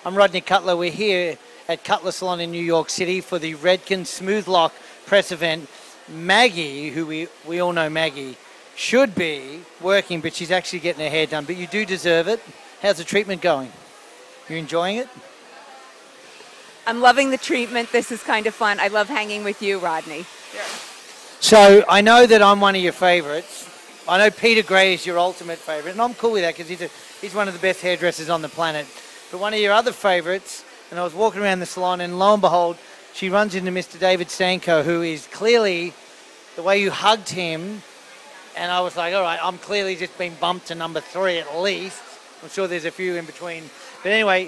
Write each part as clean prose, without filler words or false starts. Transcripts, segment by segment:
I'm Rodney Cutler. We're here at Cutler Salon in New York City for the Redken Smooth Lock press event. Maggie, who we all know Maggie, should be working, but she's actually getting her hair done. But you do deserve it. How's the treatment going? You enjoying it? I'm loving the treatment. This is kind of fun. I love hanging with you, Rodney. Yeah. So I know that I'm one of your favorites. I know Peter Gray is your ultimate favorite, and I'm cool with that because he's one of the best hairdressers on the planet. But one of your other favorites, and I was walking around the salon, and lo and behold, she runs into Mr. David Stanko, who is clearly, the way you hugged him, and I was like, all right, I'm clearly just been bumped to number 3 at least. I'm sure there's a few in between. But anyway,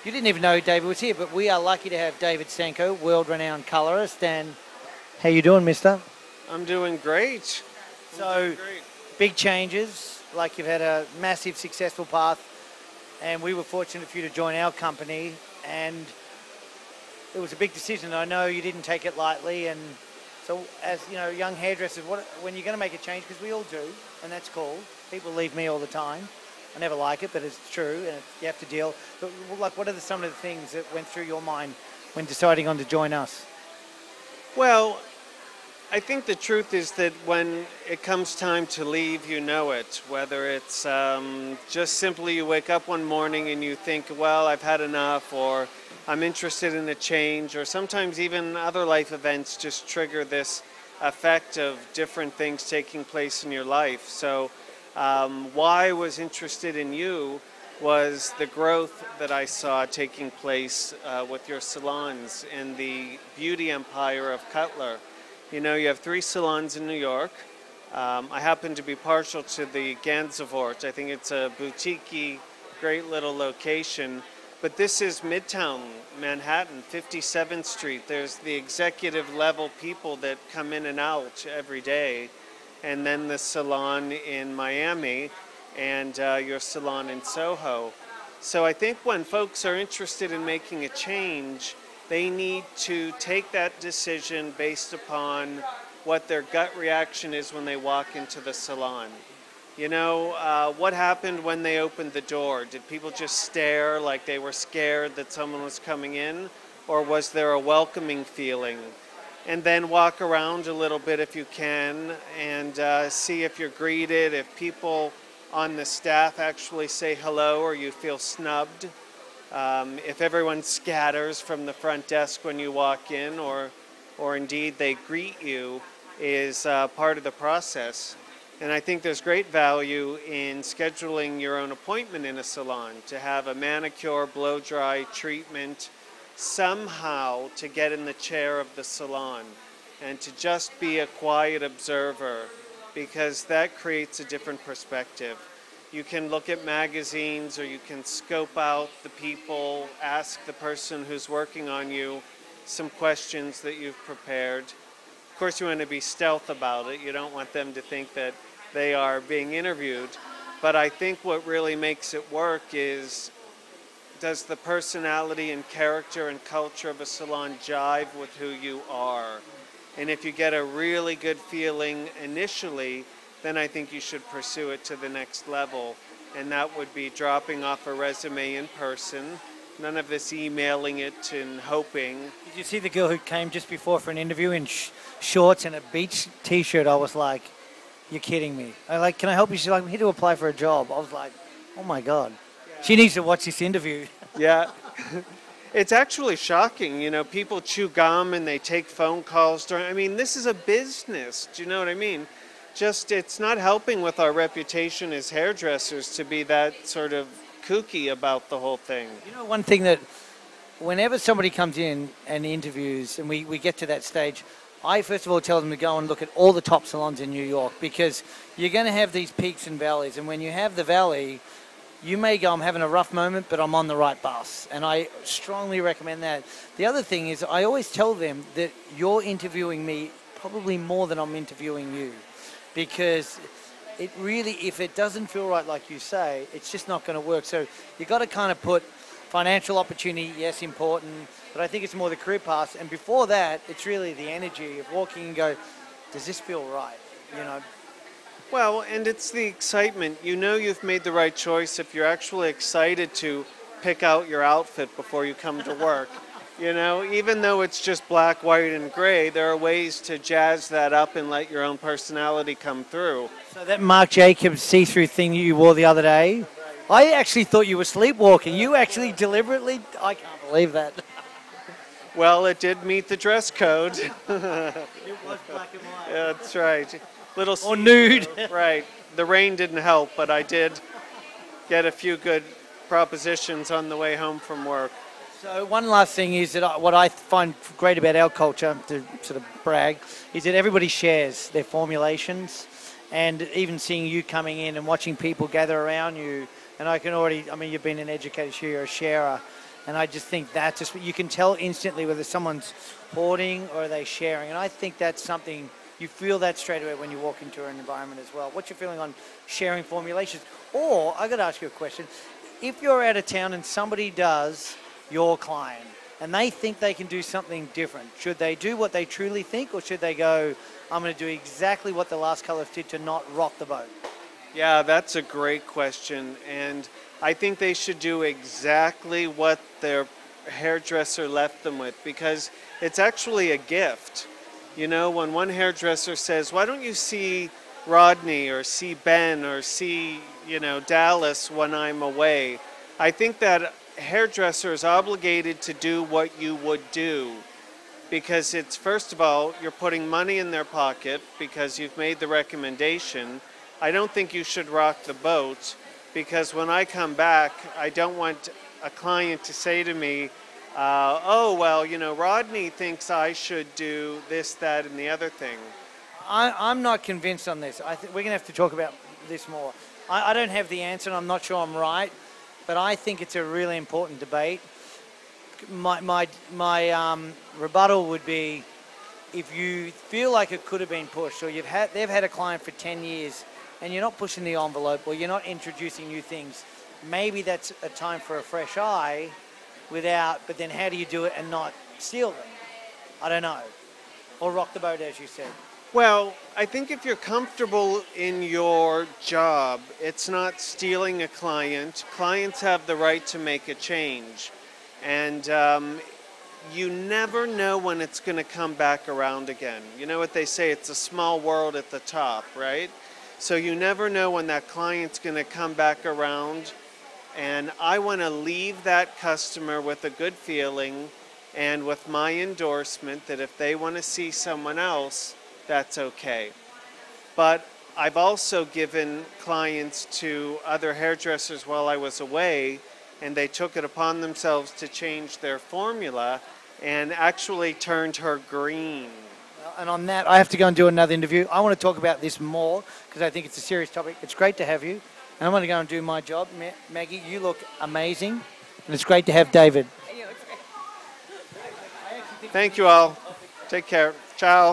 you didn't even know David was here, but we are lucky to have David Stanko, world-renowned colorist. And how you doing, mister? I'm doing great. So, big changes, like you've had a massive successful path, and we were fortunate for you to join our company, and it was a big decision. I know you didn't take it lightly, and so as you know, young hairdressers, when you're going to make a change, because we all do, and that's cool. People leave me all the time. I never like it, but it's true, and you have to deal. But like, what are some of the things that went through your mind when deciding on to join us? Well, I think the truth is that when it comes time to leave, you know it. Whether it's just simply you wake up one morning and you think, well, I've had enough, or I'm interested in a change, or sometimes even other life events just trigger this effect of different things taking place in your life. So why I was interested in you was the growth that I saw taking place with your salons in the beauty empire of Cutler. You know, you have 3 salons in New York. I happen to be partial to the Gansevoort. I think it's a boutique-y, great little location. But this is Midtown Manhattan, 57th Street. There's the executive level people that come in and out every day. And then the salon in Miami and your salon in Soho. So I think when folks are interested in making a change, they need to take that decision based upon what their gut reaction is when they walk into the salon. You know, what happened when they opened the door? Did people just stare like they were scared that someone was coming in? Or was there a welcoming feeling? And then walk around a little bit if you can and see if you're greeted, if people on the staff actually say hello or you feel snubbed. If everyone scatters from the front desk when you walk in, or indeed they greet you, is part of the process. And I think there's great value in scheduling your own appointment in a salon, to have a manicure, blow-dry treatment, somehow to get in the chair of the salon and to just be a quiet observer, because that creates a different perspective. You can look at magazines, or you can scope out the people, ask the person who's working on you some questions that you've prepared. Of course, you want to be stealth about it. You don't want them to think that they are being interviewed. But I think what really makes it work is, does the personality and character and culture of a salon jive with who you are? And if you get a really good feeling initially, then I think you should pursue it to the next level. And that would be dropping off a resume in person. None of this emailing it and hoping. Did you see the girl who came just before for an interview in shorts and a beach t-shirt? I was like, you're kidding me. Can I help you? She's like, I'm here to apply for a job. I was like, oh my God. Yeah. She needs to watch this interview. Yeah. It's actually shocking. You know, people chew gum and they take phone calls I mean, this is a business. Do you know what I mean? Just, it's not helping with our reputation as hairdressers to be that sort of kooky about the whole thing. You know, one thing that whenever somebody comes in and interviews and we get to that stage, I first of all tell them to go and look at all the top salons in New York, because you're going to have these peaks and valleys. And when you have the valley, you may go, I'm having a rough moment, but I'm on the right bus. And I strongly recommend that. The other thing is, I always tell them that you're interviewing me probably more than I'm interviewing you. Because it really, if it doesn't feel right, like you say, it's just not going to work. So you've got to kind of put financial opportunity, yes, important, but I think it's more the career path. And before that, it's really the energy of walking and go, does this feel right? You know? Well, and it's the excitement. You know you've made the right choice if you're actually excited to pick out your outfit before you come to work. You know, even though it's just black, white, and gray, there are ways to jazz that up and let your own personality come through. So that Marc Jacobs see-through thing you wore the other day, I actually thought you were sleepwalking. You actually deliberately, I can't believe that. Well, it did meet the dress code. It was black and white. Yeah, that's right. Little Or nude. Right. The rain didn't help, but I did get a few good propositions on the way home from work. So one last thing is that what I find great about our culture, to sort of brag, is that everybody shares their formulations, and even seeing you coming in and watching people gather around you, and I can already, I mean, you've been an educator, so you're a sharer, and I just think that just, you can tell instantly whether someone's hoarding or are they sharing, and I think that's something, you feel that straight away when you walk into an environment as well. What's your feeling on sharing formulations? Or, I got to ask you a question, if you're out of town and somebody does your client and they think they can do something different, should they do what they truly think, or should they go, I'm going to do exactly what the last colorist did to not rock the boat? Yeah, that's a great question, and I think they should do exactly what their hairdresser left them with, because it's actually a gift. You know, when one hairdresser says, why don't you see Rodney or see Ben or see, you know, Dallas when I'm away, I think that hairdresser is obligated to do what you would do, because it's, first of all, you're putting money in their pocket because you've made the recommendation. I don't think you should rock the boat, because when I come back, I don't want a client to say to me, oh, well, you know, Rodney thinks I should do this, that, and the other thing. I'm not convinced on this. We're going to have to talk about this more. I don't have the answer, and I'm not sure I'm right, but I think it's a really important debate. My rebuttal would be, if you feel like it could have been pushed, or they've had a client for 10 years and you're not pushing the envelope, or you're not introducing new things, maybe that's a time for a fresh eye but then how do you do it and not steal them? I don't know. Or rock the boat, as you said. Well, I think if you're comfortable in your job, it's not stealing a client. Clients have the right to make a change. And you never know when it's going to come back around again. You know what they say, it's a small world at the top, right? So you never know when that client's going to come back around. And I want to leave that customer with a good feeling and with my endorsement that if they want to see someone else, that's okay. But I've also given clients to other hairdressers while I was away, and they took it upon themselves to change their formula and actually turned her green. And on that, I have to go and do another interview. I want to talk about this more because I think it's a serious topic. It's great to have you. And I'm going to go and do my job. Maggie, you look amazing. And it's great to have David. Thank you all. Take care. Ciao.